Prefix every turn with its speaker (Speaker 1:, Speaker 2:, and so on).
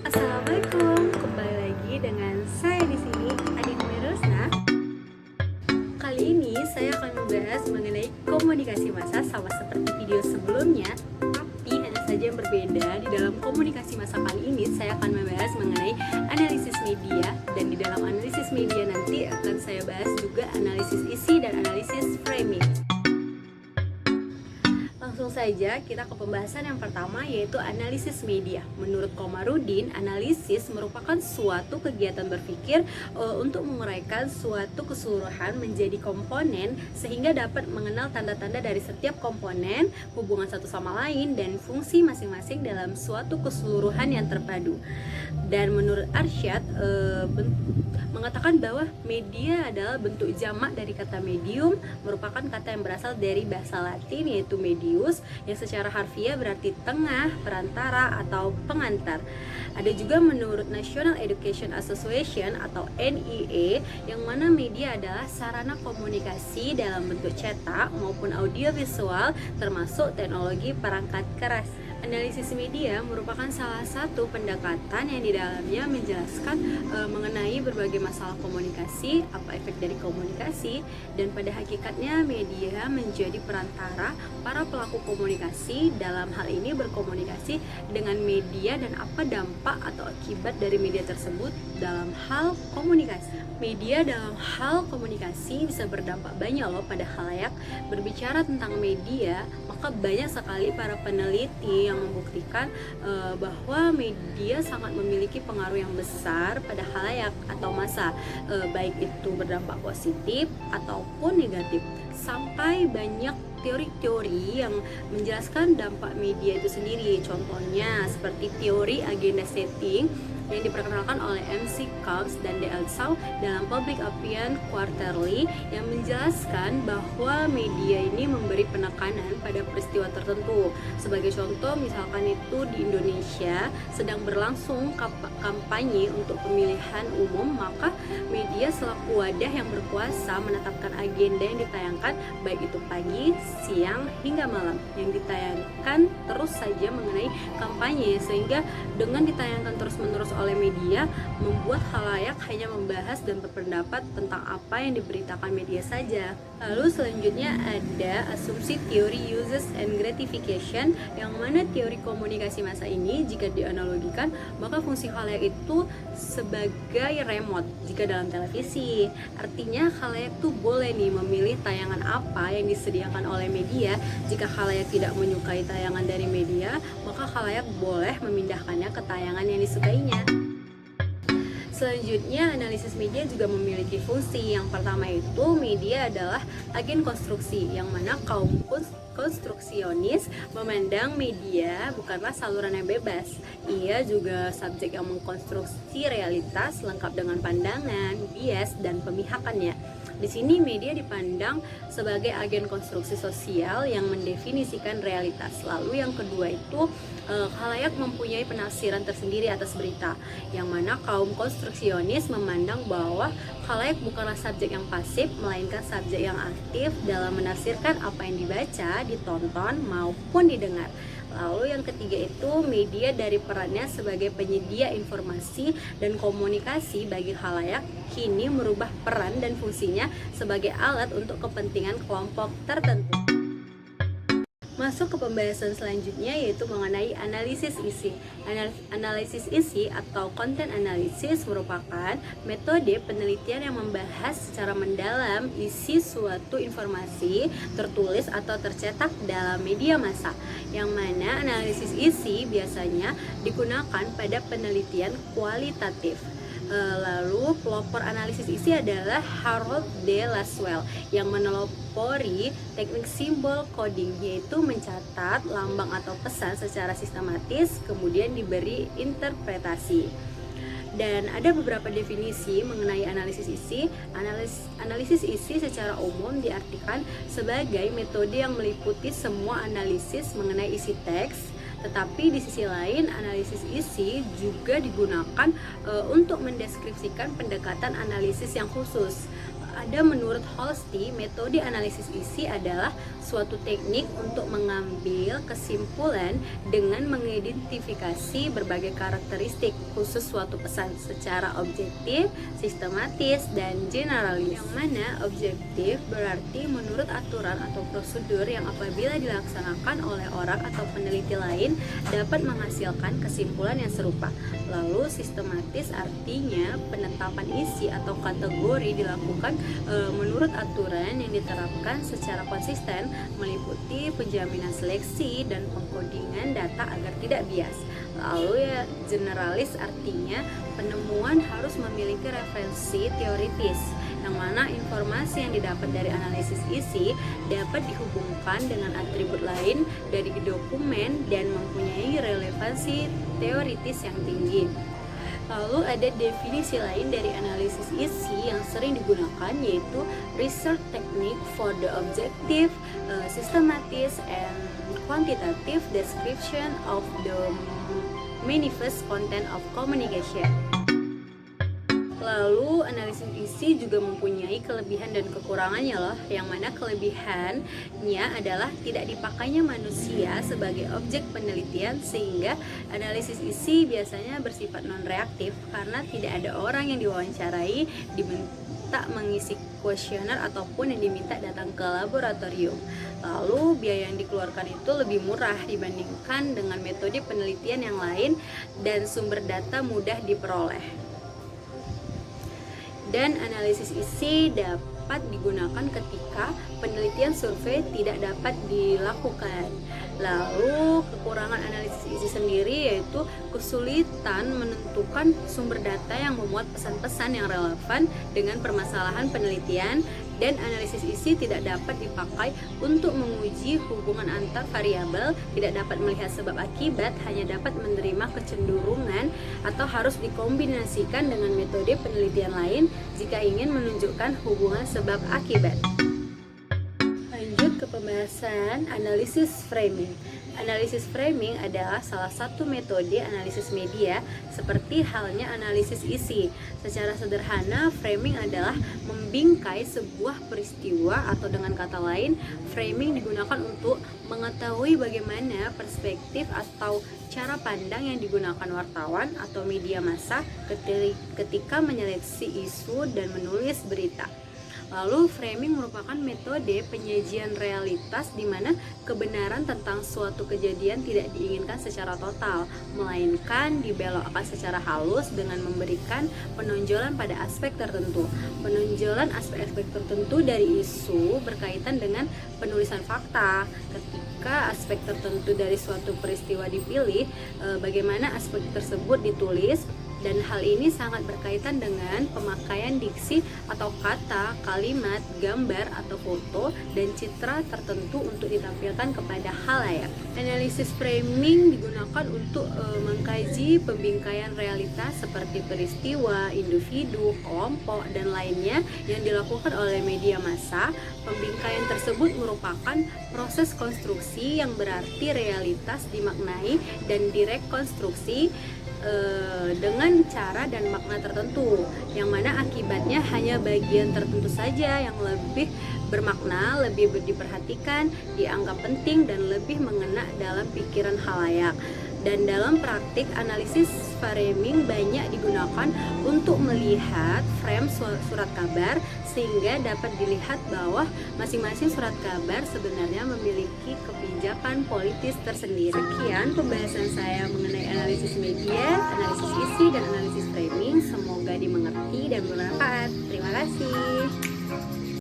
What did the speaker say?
Speaker 1: Assalamualaikum, kembali lagi dengan saya di sini, Adi Mirusna. Kali ini saya akan membahas mengenai komunikasi massa sama seperti video sebelumnya, tapi hanya saja yang berbeda. Di dalam komunikasi massa kali ini saya akan membahas mengenai analisis media, dan di dalam analisis media nanti akan saya bahas juga analisis isi dan analisis framing. Langsung saja kita ke pembahasan yang pertama, yaitu analisis media. Menurut Komarudin, analisis merupakan suatu kegiatan berpikir untuk menguraikan suatu keseluruhan menjadi komponen sehingga dapat mengenal tanda-tanda dari setiap komponen, hubungan satu sama lain, dan fungsi masing-masing dalam suatu keseluruhan yang terpadu. Dan menurut Arsyad, mengatakan bahwa media adalah bentuk jamak dari kata medium, merupakan kata yang berasal dari bahasa Latin yaitu medius, yang secara harfiah berarti tengah, perantara, atau pengantar. Ada juga menurut National Education Association atau NEA, yang mana media adalah sarana komunikasi dalam bentuk cetak maupun audiovisual, termasuk teknologi perangkat keras. Analisis media merupakan salah satu pendekatan yang di dalamnya menjelaskan mengenai berbagai masalah komunikasi, apa efek dari komunikasi, dan pada hakikatnya media menjadi perantara para pelaku komunikasi dalam hal ini berkomunikasi dengan media dan apa dampak atau akibat dari media tersebut dalam hal komunikasi. Media dalam hal komunikasi bisa berdampak banyak loh pada khalayak. Berbicara tentang media, maka banyak sekali para peneliti yang membuktikan bahwa media sangat memiliki pengaruh yang besar pada khalayak atau massa, baik itu berdampak positif ataupun negatif. Sampai banyak teori-teori yang menjelaskan dampak media itu sendiri. Contohnya seperti teori agenda setting yang diperkenalkan oleh MC Cox dan D.L. Shaw dalam Public Opinion Quarterly, yang menjelaskan bahwa media ini memberi penekanan pada peristiwa tertentu. Sebagai contoh, misalkan itu di Indonesia sedang berlangsung kampanye untuk pemilihan umum, maka media selaku wadah yang berkuasa menetapkan agenda yang ditayangkan, baik itu pagi, siang, hingga malam, yang ditayangkan terus saja mengenai kampanye, sehingga dengan ditayangkan terus-menerus oleh media membuat khalayak hanya membahas dan berpendapat tentang apa yang diberitakan media saja. Lalu selanjutnya ada asumsi teori uses and gratification, yang mana teori komunikasi massa ini jika dianalogikan maka fungsi khalayak itu sebagai remote jika dalam televisi. Artinya khalayak tuh boleh nih memilih tayangan apa yang disediakan oleh media. Jika khalayak tidak menyukai tayangan dari media, maka khalayak boleh memindahkannya ke tayangan yang disukainya. Selanjutnya, analisis media juga memiliki fungsi. Yang pertama itu, media adalah agen konstruksi, yang mana kaum konstruksionis memandang media bukanlah saluran yang bebas. Ia juga subjek yang mengkonstruksi realitas lengkap dengan pandangan, bias, dan pemihakannya. Di sini media dipandang sebagai agen konstruksi sosial yang mendefinisikan realitas. Lalu yang kedua itu, khalayak mempunyai penafsiran tersendiri atas berita, yang mana kaum konstruksionis memandang bahwa khalayak bukanlah subjek yang pasif, melainkan subjek yang aktif dalam menafsirkan apa yang dibaca, ditonton, maupun didengar. Lalu yang ketiga itu, media dari perannya sebagai penyedia informasi dan komunikasi bagi khalayak kini merubah peran dan fungsinya sebagai alat untuk kepentingan kelompok tertentu. Masuk ke pembahasan selanjutnya, yaitu mengenai analisis isi. Analisis isi atau content analysis merupakan metode penelitian yang membahas secara mendalam isi suatu informasi tertulis atau tercetak dalam media massa, yang mana analisis isi biasanya digunakan pada penelitian kualitatif. Lalu pelopor analisis isi adalah Harold D. Laswell, yang menelopori teknik simbol coding, yaitu mencatat lambang atau pesan secara sistematis kemudian diberi interpretasi. Dan ada beberapa definisi mengenai analisis isi. Analisis isi secara umum diartikan sebagai metode yang meliputi semua analisis mengenai isi teks. Tetapi di sisi lain, analisis isi juga digunakan untuk mendeskripsikan pendekatan analisis yang khusus. Ada menurut Holsti, metode analisis isi adalah suatu teknik untuk mengambil kesimpulan dengan mengidentifikasi berbagai karakteristik khusus suatu pesan secara objektif, sistematis, dan generalis. Yang mana objektif berarti menurut aturan atau prosedur yang apabila dilaksanakan oleh orang atau peneliti lain dapat menghasilkan kesimpulan yang serupa. Lalu sistematis artinya penetapan isi atau kategori dilakukan menurut aturan yang diterapkan secara konsisten, meliputi penjaminan seleksi dan pengkodingan data agar tidak bias. Lalu ya generalis artinya penemuan harus memiliki referensi teoritis, yang mana informasi yang didapat dari analisis isi dapat dihubungkan dengan atribut lain dari dokumen dan mempunyai relevansi teoritis yang tinggi. Lalu ada definisi lain dari analisis isi yang sering digunakan, yaitu research technique for the objective, systematic and quantitative description of the manifest content of communication. Lalu analisis isi juga mempunyai kelebihan dan kekurangannya loh, yang mana kelebihannya adalah tidak dipakainya manusia sebagai objek penelitian, sehingga analisis isi biasanya bersifat non-reaktif karena tidak ada orang yang diwawancarai, diminta mengisi kuesioner ataupun yang diminta datang ke laboratorium. Lalu biaya yang dikeluarkan itu lebih murah dibandingkan dengan metode penelitian yang lain dan sumber data mudah diperoleh. Dan analisis isi dapat digunakan ketika penelitian survei tidak dapat dilakukan. Lalu kekurangan analisis isi sendiri yaitu kesulitan menentukan sumber data yang memuat pesan-pesan yang relevan dengan permasalahan penelitian, dan analisis isi tidak dapat dipakai untuk menguji hubungan antar variabel, tidak dapat melihat sebab akibat, hanya dapat menerima kecenderungan atau harus dikombinasikan dengan metode penelitian lain jika ingin menunjukkan hubungan sebab akibat. Lanjut ke pembahasan analisis framing. Analisis framing adalah salah satu metode analisis media seperti halnya analisis isi. Secara sederhana, framing adalah membingkai sebuah peristiwa, atau dengan kata lain, framing digunakan untuk mengetahui bagaimana perspektif atau cara pandang yang digunakan wartawan atau media massa ketika menyeleksi isu dan menulis berita. Lalu framing merupakan metode penyajian realitas di mana kebenaran tentang suatu kejadian tidak diinginkan secara total, melainkan dibelokkan secara halus dengan memberikan penonjolan pada aspek tertentu. Penonjolan aspek-aspek tertentu dari isu berkaitan dengan penulisan fakta. Ketika aspek tertentu dari suatu peristiwa dipilih, bagaimana aspek tersebut ditulis, dan hal ini sangat berkaitan dengan pemakaian diksi atau kata, kalimat, gambar atau foto dan citra tertentu untuk ditampilkan kepada halayak. Analisis framing digunakan untuk mengkaji pembingkaian realitas seperti peristiwa, individu, kelompok, dan lainnya yang dilakukan oleh media massa. Pembingkaian tersebut merupakan proses konstruksi yang berarti realitas dimaknai dan direkonstruksi dengan cara dan makna tertentu, yang mana akibatnya hanya bagian tertentu saja yang lebih bermakna, lebih diperhatikan, dianggap penting, dan lebih mengena dalam pikiran khalayak. Dan dalam praktik, analisis framing banyak digunakan untuk melihat frame surat kabar, sehingga dapat dilihat bahwa masing-masing surat kabar sebenarnya memiliki kebijakan politis tersendiri. Sekian pembahasan saya mengenai analisis media, analisis isi, dan analisis framing. Semoga dimengerti dan bermanfaat. Terima kasih.